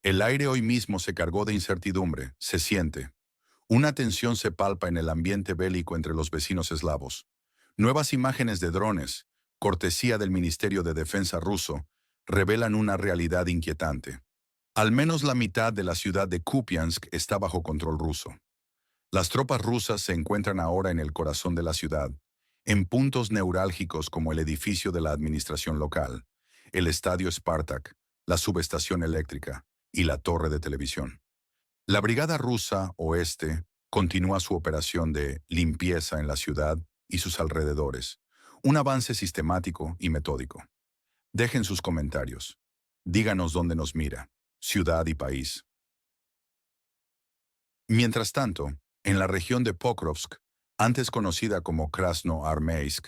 El aire hoy mismo se cargó de incertidumbre, se siente. Una tensión se palpa en el ambiente bélico entre los vecinos eslavos. Nuevas imágenes de drones, cortesía del Ministerio de Defensa ruso, revelan una realidad inquietante. Al menos la mitad de la ciudad de Kupiansk está bajo control ruso. Las tropas rusas se encuentran ahora en el corazón de la ciudad, en puntos neurálgicos como el edificio de la administración local, el estadio Spartak, la subestación eléctrica y la torre de televisión. La Brigada Rusa Oeste continúa su operación de limpieza en la ciudad y sus alrededores, un avance sistemático y metódico. Dejen sus comentarios. Díganos dónde nos mira, ciudad y país. Mientras tanto, en la región de Pokrovsk, antes conocida como Krasnoarmeysk,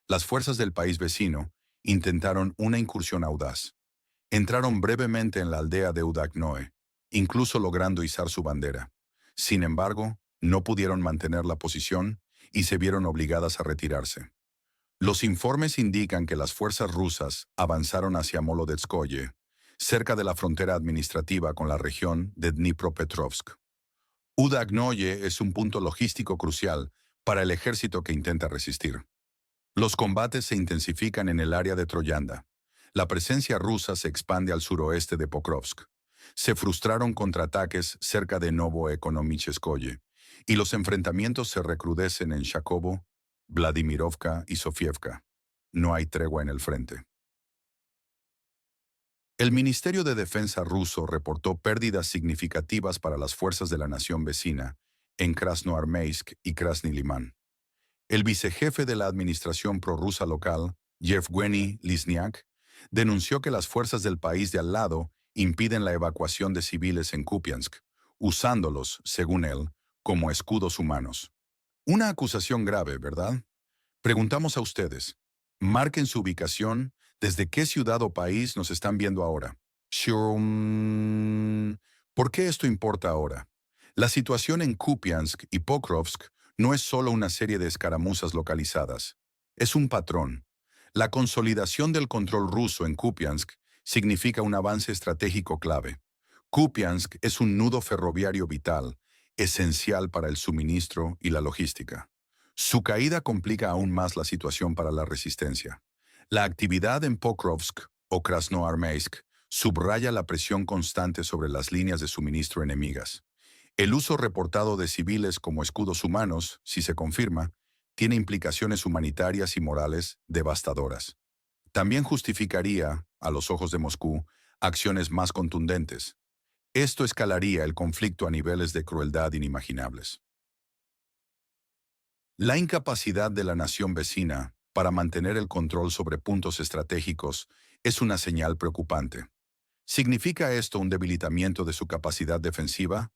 las fuerzas del país vecino intentaron una incursión audaz. Entraron brevemente en la aldea de Udaknoe, incluso logrando izar su bandera. Sin embargo, no pudieron mantener la posición y se vieron obligadas a retirarse. Los informes indican que las fuerzas rusas avanzaron hacia Molodetskoye, cerca de la frontera administrativa con la región de Dnipropetrovsk. Udaknoye es un punto logístico crucial para el ejército que intenta resistir. Los combates se intensifican en el área de Troyanda. La presencia rusa se expande al suroeste de Pokrovsk. Se frustraron contraataques cerca de Novoekonomicheskoye, y los enfrentamientos se recrudecen en Shakovo, Vladimirovka y Sofievka. No hay tregua en el frente. El Ministerio de Defensa ruso reportó pérdidas significativas para las fuerzas de la nación vecina en Krasnoarmeysk y Krasny Liman. El vicejefe de la administración prorrusa local, Yevgeny Lizniak, denunció que las fuerzas del país de al lado impiden la evacuación de civiles en Kupiansk, usándolos, según él, como escudos humanos. Una acusación grave, ¿verdad? Preguntamos a ustedes. Marquen su ubicación, desde qué ciudad o país nos están viendo ahora. ¿Por qué esto importa ahora? La situación en Kupiansk y Pokrovsk no es solo una serie de escaramuzas localizadas. Es un patrón. La consolidación del control ruso en Kupiansk significa un avance estratégico clave. Kupiansk es un nudo ferroviario vital, esencial para el suministro y la logística. Su caída complica aún más la situación para la resistencia. La actividad en Pokrovsk o Krasnoarmeysk subraya la presión constante sobre las líneas de suministro enemigas. El uso reportado de civiles como escudos humanos, si se confirma, tiene implicaciones humanitarias y morales devastadoras. También justificaría, a los ojos de Moscú, acciones más contundentes. Esto escalaría el conflicto a niveles de crueldad inimaginables. La incapacidad de la nación vecina para mantener el control sobre puntos estratégicos es una señal preocupante. ¿Significa esto un debilitamiento de su capacidad defensiva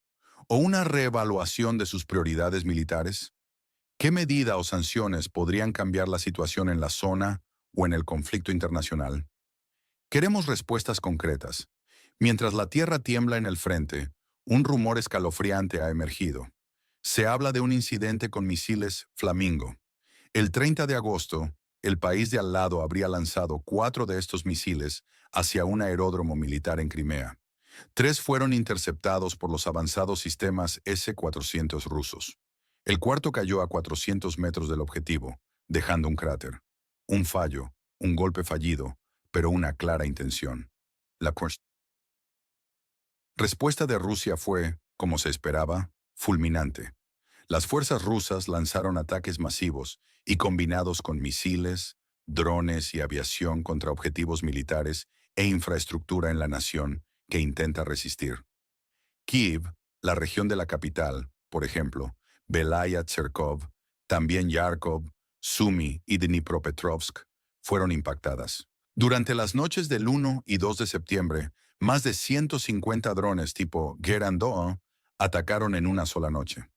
o una reevaluación de sus prioridades militares? ¿Qué medida o sanciones podrían cambiar la situación en la zona o en el conflicto internacional? Queremos respuestas concretas. Mientras la tierra tiembla en el frente, un rumor escalofriante ha emergido. Se habla de un incidente con misiles Flamingo. El 30 de agosto, el país de al lado habría lanzado 4 de estos misiles hacia un aeródromo militar en Crimea. 3 fueron interceptados por los avanzados sistemas S-400 rusos. El cuarto cayó a 400 metros del objetivo, dejando un cráter. Un fallo, un golpe fallido, pero una clara intención. La respuesta de Rusia fue, como se esperaba, fulminante. Las fuerzas rusas lanzaron ataques masivos y combinados con misiles, drones y aviación contra objetivos militares e infraestructura en la nación que intenta resistir. Kiev, la región de la capital, por ejemplo, Belaya Tserkov, también Yarkov, Sumy y Dnipropetrovsk, fueron impactadas. Durante las noches del 1 y 2 de septiembre, más de 150 drones tipo Gerandoo atacaron en una sola noche.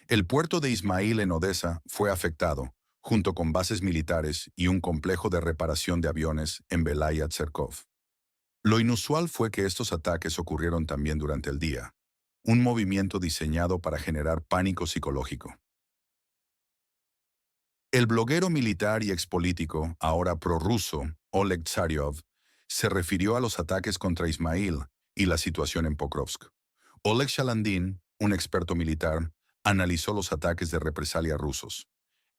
El puerto de Ismail en Odessa fue afectado, junto con bases militares y un complejo de reparación de aviones en Belaya Tserkov. Lo inusual fue que estos ataques ocurrieron también durante el día, un movimiento diseñado para generar pánico psicológico. El bloguero militar y expolítico, ahora prorruso, Oleg Tsaryov, se refirió a los ataques contra Ismail y la situación en Pokrovsk. Oleg Shalandin, un experto militar, analizó los ataques de represalia rusos.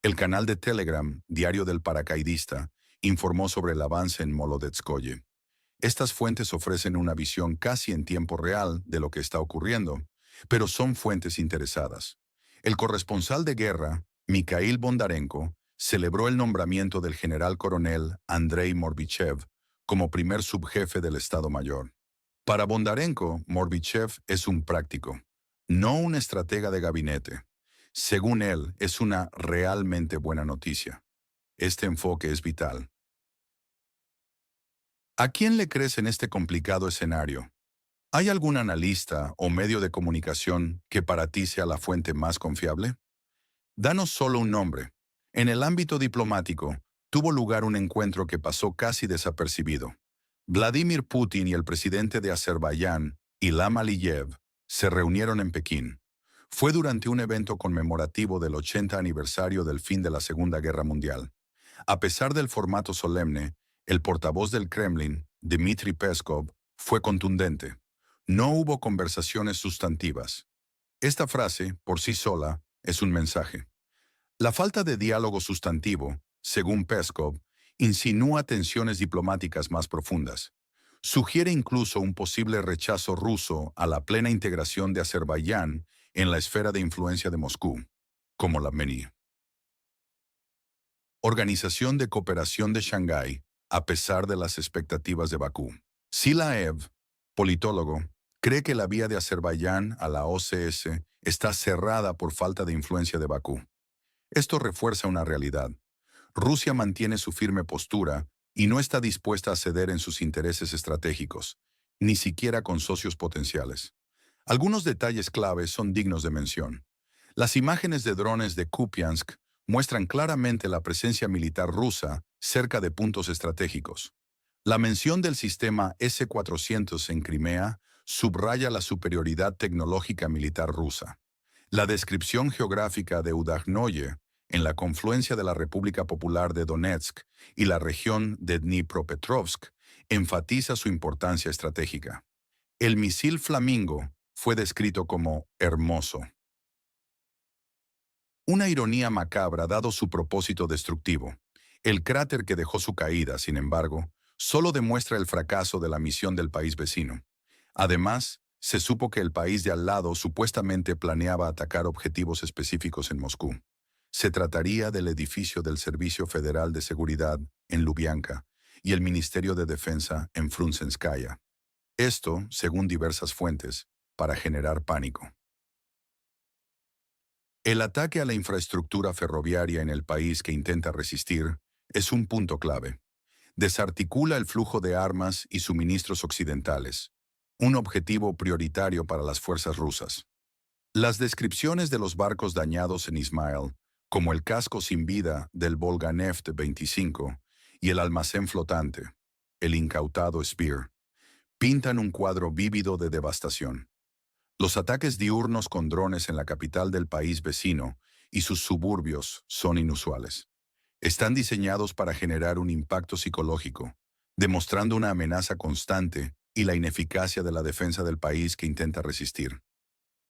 El canal de Telegram, Diario del Paracaidista, informó sobre el avance en Molodetskoye. Estas fuentes ofrecen una visión casi en tiempo real de lo que está ocurriendo, pero son fuentes interesadas. El corresponsal de guerra, Mikhail Bondarenko, celebró el nombramiento del general coronel Andrei Morbichev como primer subjefe del Estado Mayor. Para Bondarenko, Morbichev es un práctico, no un estratega de gabinete. Según él, es una realmente buena noticia. Este enfoque es vital. ¿A quién le crees en este complicado escenario? ¿Hay algún analista o medio de comunicación que para ti sea la fuente más confiable? Danos solo un nombre. En el ámbito diplomático, tuvo lugar un encuentro que pasó casi desapercibido. Vladimir Putin y el presidente de Azerbaiyán, Ilham Aliyev, se reunieron en Pekín. Fue durante un evento conmemorativo del 80 aniversario del fin de la Segunda Guerra Mundial. A pesar del formato solemne, el portavoz del Kremlin, Dmitry Peskov, fue contundente. No hubo conversaciones sustantivas. Esta frase, por sí sola, es un mensaje. La falta de diálogo sustantivo, según Peskov, insinúa tensiones diplomáticas más profundas. Sugiere incluso un posible rechazo ruso a la plena integración de Azerbaiyán en la esfera de influencia de Moscú, como la MENI. Organización de Cooperación de Shanghái, a pesar de las expectativas de Bakú. Silaev, politólogo, cree que la vía de Azerbaiyán a la OCS está cerrada por falta de influencia de Bakú. Esto refuerza una realidad. Rusia mantiene su firme postura y no está dispuesta a ceder en sus intereses estratégicos, ni siquiera con socios potenciales. Algunos detalles claves son dignos de mención. Las imágenes de drones de Kupiansk muestran claramente la presencia militar rusa cerca de puntos estratégicos. La mención del sistema S-400 en Crimea subraya la superioridad tecnológica militar rusa. La descripción geográfica de Udagnoye, en la confluencia de la República Popular de Donetsk y la región de Dnipropetrovsk, enfatiza su importancia estratégica. El misil Flamingo fue descrito como hermoso. Una ironía macabra dado su propósito destructivo. El cráter que dejó su caída, sin embargo, solo demuestra el fracaso de la misión del país vecino. Además, se supo que el país de al lado supuestamente planeaba atacar objetivos específicos en Moscú. Se trataría del edificio del Servicio Federal de Seguridad en Lubyanka y el Ministerio de Defensa en Frunzenskaya. Esto, según diversas fuentes, para generar pánico. El ataque a la infraestructura ferroviaria en el país que intenta resistir es un punto clave. Desarticula el flujo de armas y suministros occidentales, un objetivo prioritario para las fuerzas rusas. Las descripciones de los barcos dañados en Ismail, como el casco sin vida del Volga Neft 25 y el almacén flotante, el incautado Spear, pintan un cuadro vívido de devastación. Los ataques diurnos con drones en la capital del país vecino y sus suburbios son inusuales. Están diseñados para generar un impacto psicológico, demostrando una amenaza constante y la ineficacia de la defensa del país que intenta resistir.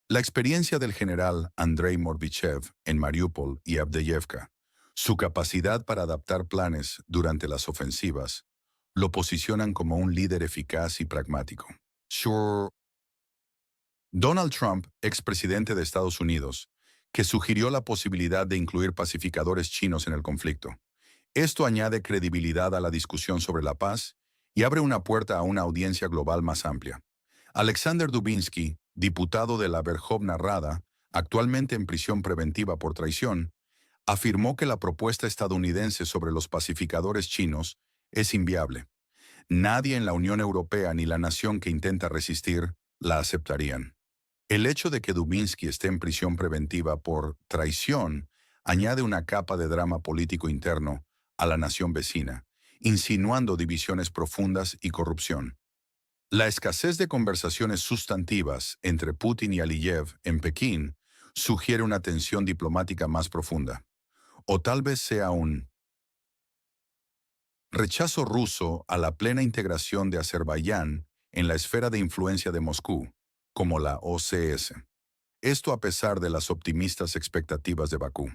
La experiencia del general Andrei Morbichev en Mariupol y Avdiivka, su capacidad para adaptar planes durante las ofensivas, lo posicionan como un líder eficaz y pragmático. Donald Trump, expresidente de Estados Unidos, que sugirió la posibilidad de incluir pacificadores chinos en el conflicto. Esto añade credibilidad a la discusión sobre la paz y abre una puerta a una audiencia global más amplia. Alexander Dubinsky, diputado de la Verkhovna Rada, actualmente en prisión preventiva por traición, afirmó que la propuesta estadounidense sobre los pacificadores chinos es inviable. Nadie en la Unión Europea ni la nación que intenta resistir la aceptarían. El hecho de que Dubinsky esté en prisión preventiva por traición añade una capa de drama político interno a la nación vecina, insinuando divisiones profundas y corrupción. La escasez de conversaciones sustantivas entre Putin y Aliyev en Pekín sugiere una tensión diplomática más profunda. O tal vez sea un rechazo ruso a la plena integración de Azerbaiyán en la esfera de influencia de Moscú, como la OCS. Esto a pesar de las optimistas expectativas de Bakú.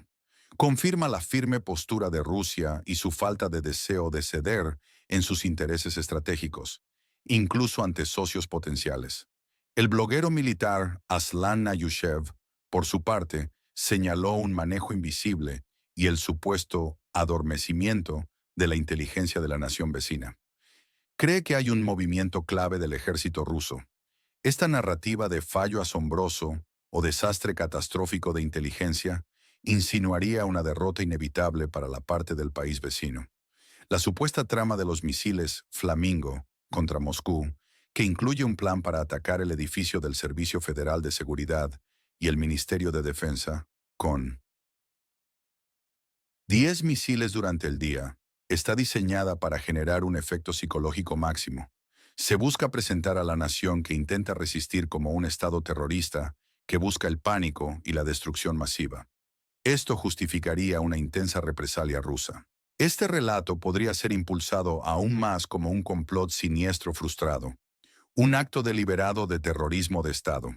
Confirma la firme postura de Rusia y su falta de deseo de ceder en sus intereses estratégicos, incluso ante socios potenciales. El bloguero militar Aslan Nayushev, por su parte, señaló un manejo invisible y el supuesto adormecimiento de la inteligencia de la nación vecina. Cree que hay un movimiento clave del ejército ruso. Esta narrativa de fallo asombroso o desastre catastrófico de inteligencia insinuaría una derrota inevitable para la parte del país vecino. La supuesta trama de los misiles Flamingo contra Moscú, que incluye un plan para atacar el edificio del Servicio Federal de Seguridad y el Ministerio de Defensa, con 10 misiles durante el día, está diseñada para generar un efecto psicológico máximo. Se busca presentar a la nación que intenta resistir como un estado terrorista que busca el pánico y la destrucción masiva. Esto justificaría una intensa represalia rusa. Este relato podría ser impulsado aún más como un complot siniestro frustrado, un acto deliberado de terrorismo de Estado.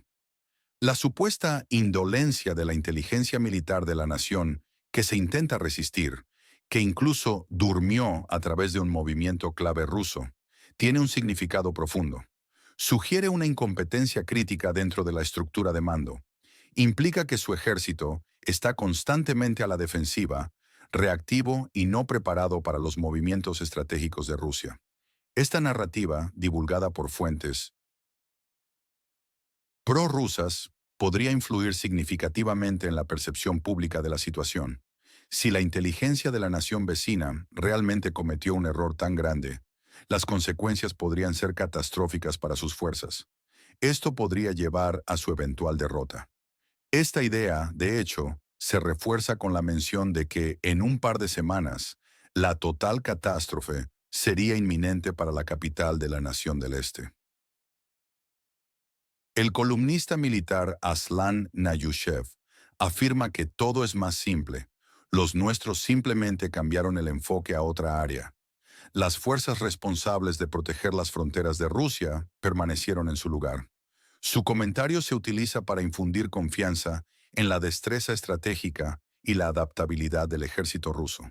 La supuesta indolencia de la inteligencia militar de la nación que se intenta resistir, que incluso durmió a través de un movimiento clave ruso, tiene un significado profundo. Sugiere una incompetencia crítica dentro de la estructura de mando. Implica que su ejército está constantemente a la defensiva, reactivo y no preparado para los movimientos estratégicos de Rusia. Esta narrativa, divulgada por fuentes prorrusas, podría influir significativamente en la percepción pública de la situación. Si la inteligencia de la nación vecina realmente cometió un error tan grande, las consecuencias podrían ser catastróficas para sus fuerzas. Esto podría llevar a su eventual derrota. Esta idea, de hecho, se refuerza con la mención de que en un par de semanas, la total catástrofe sería inminente para la capital de la nación del Este. El columnista militar Aslan Nayushev afirma que todo es más simple. Los nuestros simplemente cambiaron el enfoque a otra área. Las fuerzas responsables de proteger las fronteras de Rusia permanecieron en su lugar. Su comentario se utiliza para infundir confianza en la destreza estratégica y la adaptabilidad del ejército ruso.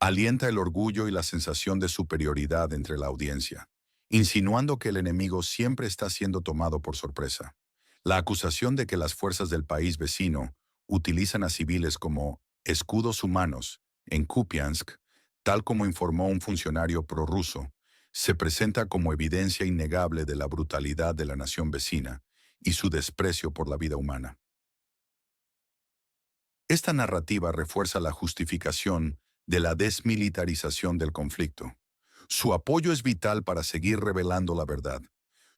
Alienta el orgullo y la sensación de superioridad entre la audiencia, insinuando que el enemigo siempre está siendo tomado por sorpresa. La acusación de que las fuerzas del país vecino utilizan a civiles como escudos humanos en Kupiansk, tal como informó un funcionario prorruso, se presenta como evidencia innegable de la brutalidad de la nación vecina y su desprecio por la vida humana. Esta narrativa refuerza la justificación de la desmilitarización del conflicto. Su apoyo es vital para seguir revelando la verdad.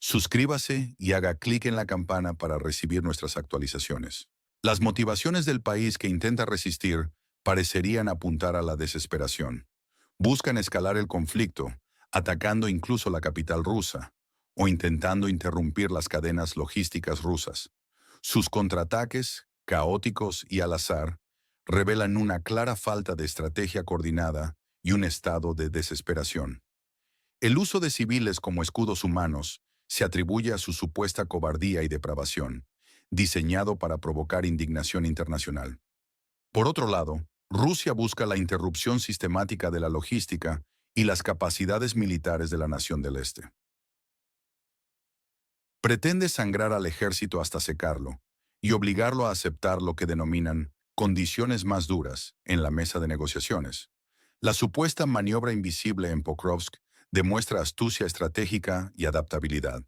Suscríbase y haga clic en la campana para recibir nuestras actualizaciones. Las motivaciones del país que intenta resistir parecerían apuntar a la desesperación. Buscan escalar el conflicto, atacando incluso la capital rusa, o intentando interrumpir las cadenas logísticas rusas. Sus contraataques, caóticos y al azar, revelan una clara falta de estrategia coordinada y un estado de desesperación. El uso de civiles como escudos humanos se atribuye a su supuesta cobardía y depravación, diseñado para provocar indignación internacional. Por otro lado, Rusia busca la interrupción sistemática de la logística y las capacidades militares de la nación del Este. Pretende sangrar al ejército hasta secarlo y obligarlo a aceptar lo que denominan condiciones más duras en la mesa de negociaciones. La supuesta maniobra invisible en Pokrovsk demuestra astucia estratégica y adaptabilidad.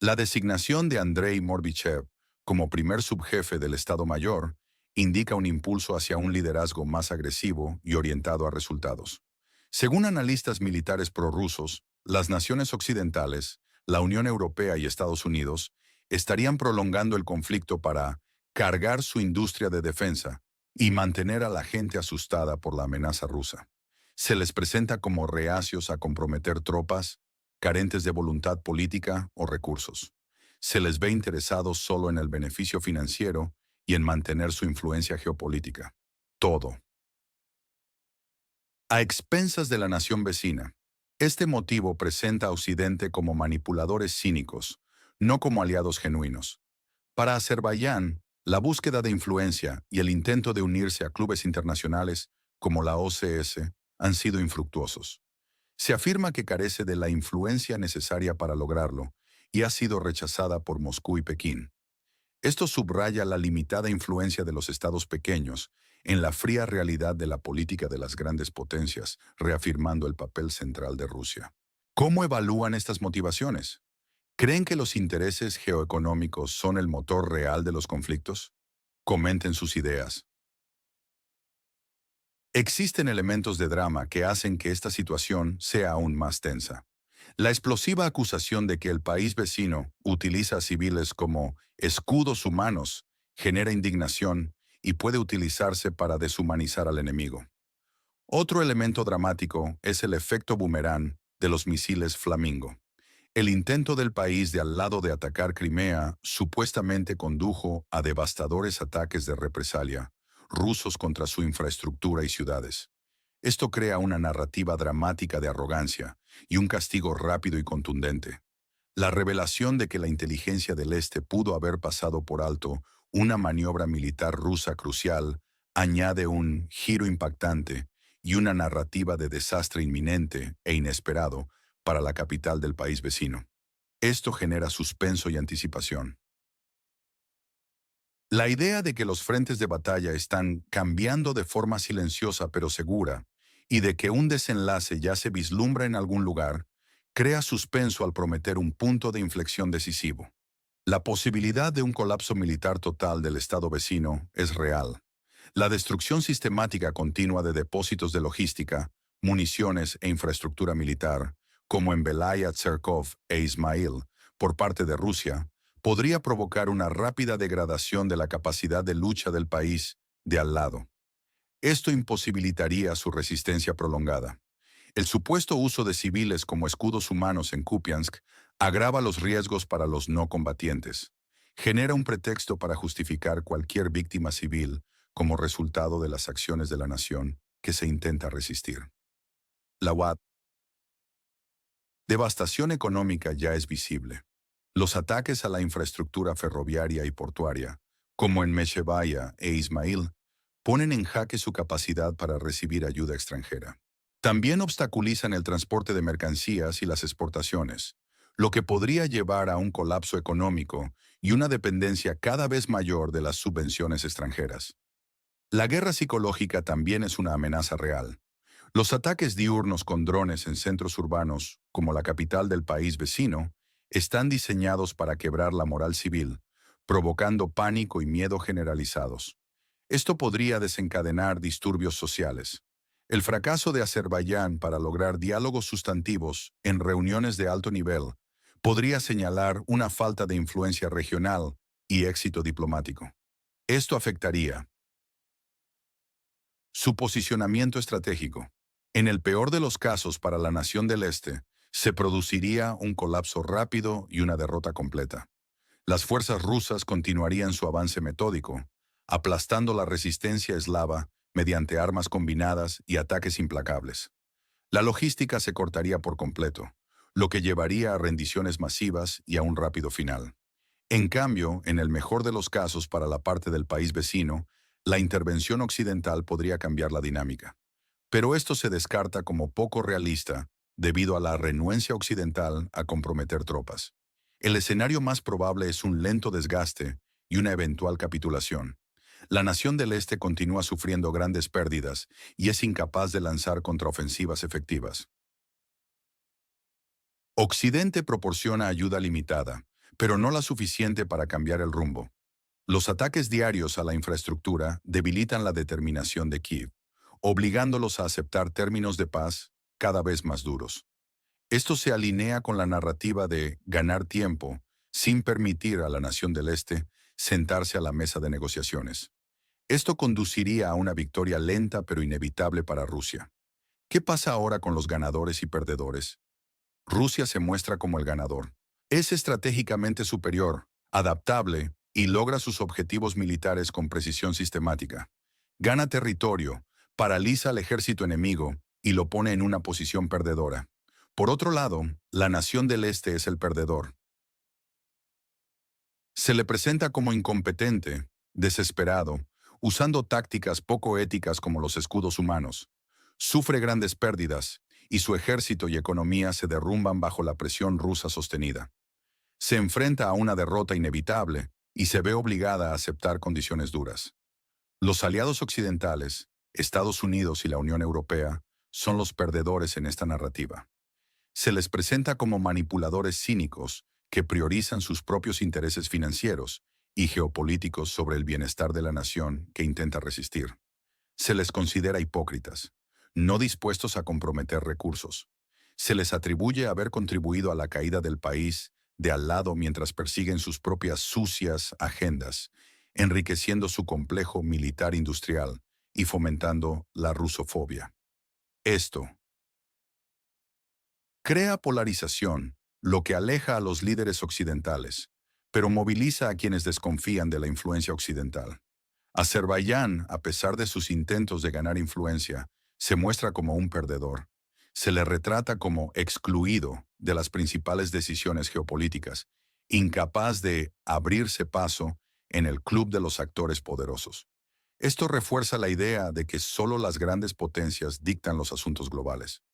La designación de Andrei Morbichev como primer subjefe del Estado Mayor indica un impulso hacia un liderazgo más agresivo y orientado a resultados. Según analistas militares prorrusos, las naciones occidentales, la Unión Europea y Estados Unidos, estarían prolongando el conflicto para cargar su industria de defensa y mantener a la gente asustada por la amenaza rusa. Se les presenta como reacios a comprometer tropas, carentes de voluntad política o recursos. Se les ve interesados solo en el beneficio financiero y en mantener su influencia geopolítica. Todo a expensas de la nación vecina. Este motivo presenta a Occidente como manipuladores cínicos, no como aliados genuinos. Para Azerbaiyán, la búsqueda de influencia y el intento de unirse a clubes internacionales como la OCS han sido infructuosos. Se afirma que carece de la influencia necesaria para lograrlo y ha sido rechazada por Moscú y Pekín. Esto subraya la limitada influencia de los estados pequeños en la fría realidad de la política de las grandes potencias, reafirmando el papel central de Rusia. ¿Cómo evalúan estas motivaciones? ¿Creen que los intereses geoeconómicos son el motor real de los conflictos? Comenten sus ideas. Existen elementos de drama que hacen que esta situación sea aún más tensa. La explosiva acusación de que el país vecino utiliza a civiles como escudos humanos genera indignación y puede utilizarse para deshumanizar al enemigo. Otro elemento dramático es el efecto boomerang de los misiles Flamingo. El intento del país de al lado de atacar Crimea supuestamente condujo a devastadores ataques de represalia rusos contra su infraestructura y ciudades. Esto crea una narrativa dramática de arrogancia y un castigo rápido y contundente. La revelación de que la inteligencia del Este pudo haber pasado por alto una maniobra militar rusa crucial añade un giro impactante y una narrativa de desastre inminente e inesperado para la capital del país vecino. Esto genera suspenso y anticipación. La idea de que los frentes de batalla están cambiando de forma silenciosa pero segura y de que un desenlace ya se vislumbra en algún lugar, crea suspenso al prometer un punto de inflexión decisivo. La posibilidad de un colapso militar total del estado vecino es real. La destrucción sistemática continua de depósitos de logística, municiones e infraestructura militar, como en Belaya, Tserkov e Ismail, por parte de Rusia, podría provocar una rápida degradación de la capacidad de lucha del país de al lado. Esto imposibilitaría su resistencia prolongada. El supuesto uso de civiles como escudos humanos en Kupiansk agrava los riesgos para los no combatientes. Genera un pretexto para justificar cualquier víctima civil como resultado de las acciones de la nación que se intenta resistir. La UAD. Devastación económica ya es visible. Los ataques a la infraestructura ferroviaria y portuaria, como en Meshebaya e Ismail, ponen en jaque su capacidad para recibir ayuda extranjera. También obstaculizan el transporte de mercancías y las exportaciones, lo que podría llevar a un colapso económico y una dependencia cada vez mayor de las subvenciones extranjeras. La guerra psicológica también es una amenaza real. Los ataques diurnos con drones en centros urbanos, como la capital del país vecino, están diseñados para quebrar la moral civil, provocando pánico y miedo generalizados. Esto podría desencadenar disturbios sociales. El fracaso de Azerbaiyán para lograr diálogos sustantivos en reuniones de alto nivel podría señalar una falta de influencia regional y éxito diplomático. Esto afectaría su posicionamiento estratégico. En el peor de los casos para la nación del Este, se produciría un colapso rápido y una derrota completa. Las fuerzas rusas continuarían su avance metódico, aplastando la resistencia eslava mediante armas combinadas y ataques implacables. La logística se cortaría por completo, lo que llevaría a rendiciones masivas y a un rápido final. En cambio, en el mejor de los casos para la parte del país vecino, la intervención occidental podría cambiar la dinámica. Pero esto se descarta como poco realista debido a la renuencia occidental a comprometer tropas. El escenario más probable es un lento desgaste y una eventual capitulación. La nación del Este continúa sufriendo grandes pérdidas y es incapaz de lanzar contraofensivas efectivas. Occidente proporciona ayuda limitada, pero no la suficiente para cambiar el rumbo. Los ataques diarios a la infraestructura debilitan la determinación de Kiev, obligándolos a aceptar términos de paz cada vez más duros. Esto se alinea con la narrativa de ganar tiempo sin permitir a la nación del Este sentarse a la mesa de negociaciones. Esto conduciría a una victoria lenta pero inevitable para Rusia. ¿Qué pasa ahora con los ganadores y perdedores? Rusia se muestra como el ganador. Es estratégicamente superior, adaptable y logra sus objetivos militares con precisión sistemática. Gana territorio, paraliza al ejército enemigo y lo pone en una posición perdedora. Por otro lado, la nación del Este es el perdedor. Se le presenta como incompetente, desesperado, usando tácticas poco éticas como los escudos humanos. Sufre grandes pérdidas y su ejército y economía se derrumban bajo la presión rusa sostenida. Se enfrenta a una derrota inevitable y se ve obligada a aceptar condiciones duras. Los aliados occidentales, Estados Unidos y la Unión Europea, son los perdedores en esta narrativa. Se les presenta como manipuladores cínicos que priorizan sus propios intereses financieros y geopolíticos sobre el bienestar de la nación que intenta resistir. Se les considera hipócritas, no dispuestos a comprometer recursos. Se les atribuye haber contribuido a la caída del país de al lado mientras persiguen sus propias sucias agendas, enriqueciendo su complejo militar industrial y fomentando la rusofobia. Esto crea polarización, lo que aleja a los líderes occidentales, pero moviliza a quienes desconfían de la influencia occidental. Azerbaiyán, a pesar de sus intentos de ganar influencia, se muestra como un perdedor. Se le retrata como excluido de las principales decisiones geopolíticas, incapaz de abrirse paso en el club de los actores poderosos. Esto refuerza la idea de que solo las grandes potencias dictan los asuntos globales.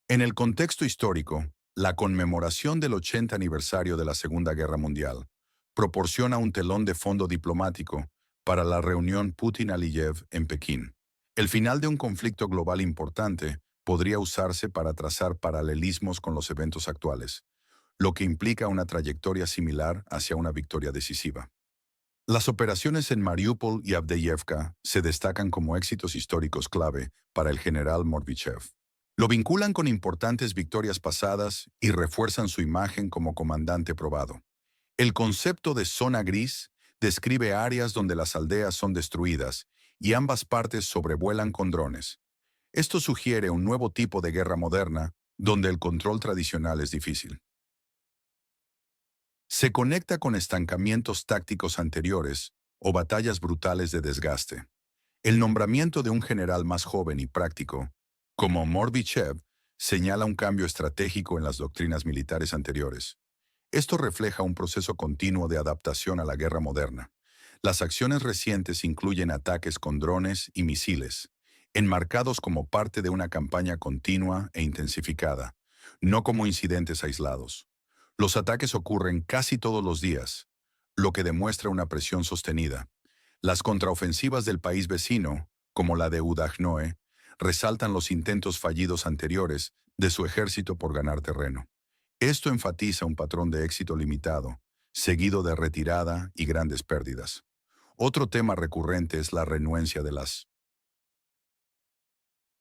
En el contexto histórico, la conmemoración del 80 aniversario de la Segunda Guerra Mundial proporciona un telón de fondo diplomático para la reunión Putin-Aliyev en Pekín. El final de un conflicto global importante podría usarse para trazar paralelismos con los eventos actuales, lo que implica una trayectoria similar hacia una victoria decisiva. Las operaciones en Mariupol y Avdiivka se destacan como éxitos históricos clave para el general Morbichev. Lo vinculan con importantes victorias pasadas y refuerzan su imagen como comandante probado. El concepto de zona gris describe áreas donde las aldeas son destruidas y ambas partes sobrevuelan con drones. Esto sugiere un nuevo tipo de guerra moderna donde el control tradicional es difícil. Se conecta con estancamientos tácticos anteriores o batallas brutales de desgaste. El nombramiento de un general más joven y práctico, como Morbichev, señala un cambio estratégico en las doctrinas militares anteriores. Esto refleja un proceso continuo de adaptación a la guerra moderna. Las acciones recientes incluyen ataques con drones y misiles, enmarcados como parte de una campaña continua e intensificada, no como incidentes aislados. Los ataques ocurren casi todos los días, lo que demuestra una presión sostenida. Las contraofensivas del país vecino, como la de Udagnoe, resaltan los intentos fallidos anteriores de su ejército por ganar terreno. Esto enfatiza un patrón de éxito limitado, seguido de retirada y grandes pérdidas. Otro tema recurrente es la renuencia de las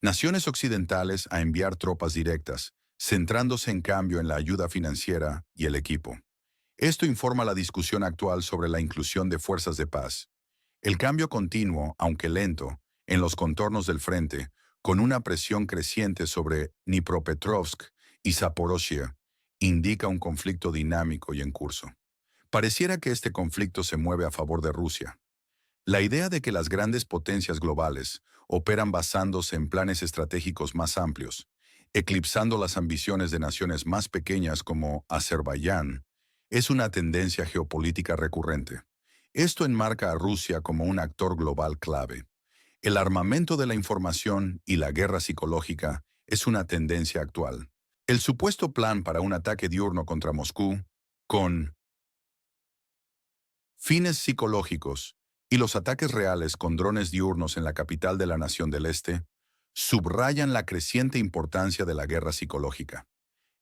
naciones occidentales a enviar tropas directas, centrándose en cambio en la ayuda financiera y el equipo. Esto informa la discusión actual sobre la inclusión de fuerzas de paz. El cambio continuo, aunque lento, en los contornos del frente, con una presión creciente sobre Dnipropetrovsk y Zaporozhye, indica un conflicto dinámico y en curso. Pareciera que este conflicto se mueve a favor de Rusia. La idea de que las grandes potencias globales operan basándose en planes estratégicos más amplios, eclipsando las ambiciones de naciones más pequeñas como Azerbaiyán, es una tendencia geopolítica recurrente. Esto enmarca a Rusia como un actor global clave. El armamento de la información y la guerra psicológica es una tendencia actual. El supuesto plan para un ataque diurno contra Moscú, con fines psicológicos, y los ataques reales con drones diurnos en la capital de la nación del Este, subrayan la creciente importancia de la guerra psicológica.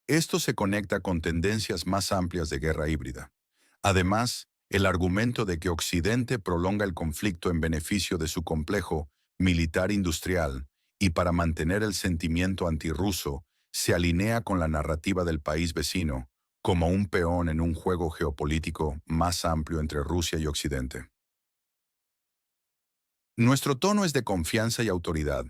Esto se conecta con tendencias más amplias de guerra híbrida. Además, el argumento de que Occidente prolonga el conflicto en beneficio de su complejo militar industrial y para mantener el sentimiento antirruso se alinea con la narrativa del país vecino como un peón en un juego geopolítico más amplio entre Rusia y Occidente. Nuestro tono es de confianza y autoridad.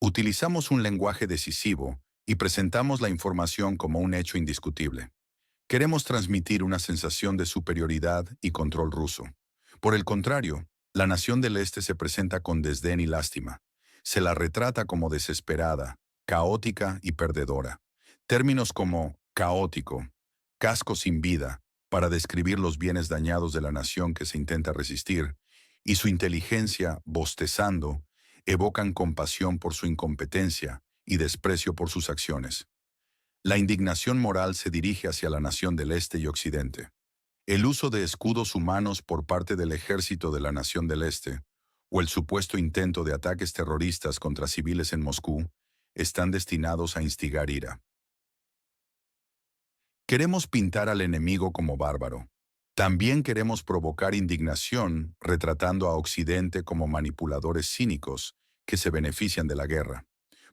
Utilizamos un lenguaje decisivo y presentamos la información como un hecho indiscutible. Queremos transmitir una sensación de superioridad y control ruso. Por el contrario, la nación del Este se presenta con desdén y lástima. Se la retrata como desesperada, caótica y perdedora. Términos como caótico, casco sin vida, para describir los bienes dañados de la nación que se intenta resistir, y su inteligencia, bostezando, evocan compasión por su incompetencia y desprecio por sus acciones. La indignación moral se dirige hacia la nación del Este y Occidente. El uso de escudos humanos por parte del ejército de la nación del Este, o el supuesto intento de ataques terroristas contra civiles en Moscú, están destinados a instigar ira. Queremos pintar al enemigo como bárbaro. También queremos provocar indignación retratando a Occidente como manipuladores cínicos que se benefician de la guerra.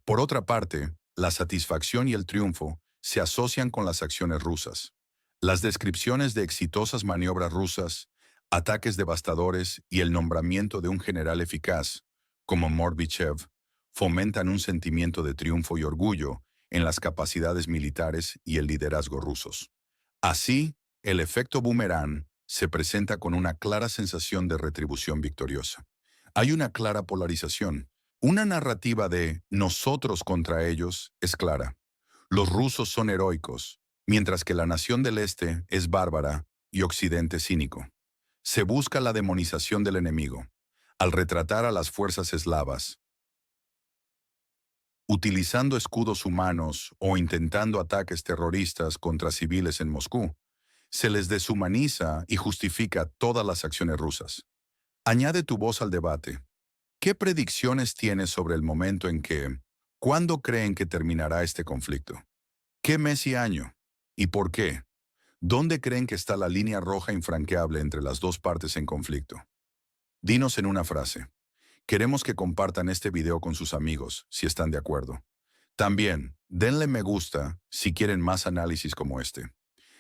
Por otra parte, la satisfacción y el triunfo se asocian con las acciones rusas. Las descripciones de exitosas maniobras rusas, ataques devastadores y el nombramiento de un general eficaz, como Morbichev, fomentan un sentimiento de triunfo y orgullo en las capacidades militares y el liderazgo rusos. Así, el efecto boomerang se presenta con una clara sensación de retribución victoriosa. Hay una clara polarización. Una narrativa de nosotros contra ellos es clara. Los rusos son heroicos, mientras que la nación del Este es bárbara y Occidente cínico. Se busca la demonización del enemigo. Al retratar a las fuerzas eslavas, utilizando escudos humanos o intentando ataques terroristas contra civiles en Moscú, se les deshumaniza y justifica todas las acciones rusas. Añade tu voz al debate. ¿Qué predicciones tienes sobre el momento en que, cuándo creen que terminará este conflicto? ¿Qué mes y año? ¿Y por qué? ¿Dónde creen que está la línea roja infranqueable entre las dos partes en conflicto? Dinos en una frase. Queremos que compartan este video con sus amigos, si están de acuerdo. También, denle me gusta si quieren más análisis como este.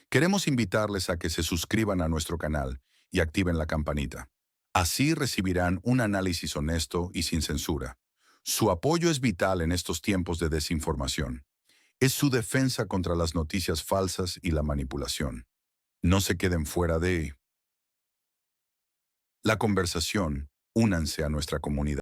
Queremos invitarles a que se suscriban a nuestro canal y activen la campanita. Así recibirán un análisis honesto y sin censura. Su apoyo es vital en estos tiempos de desinformación. Es su defensa contra las noticias falsas y la manipulación. No se queden fuera de la conversación. Únanse a nuestra comunidad.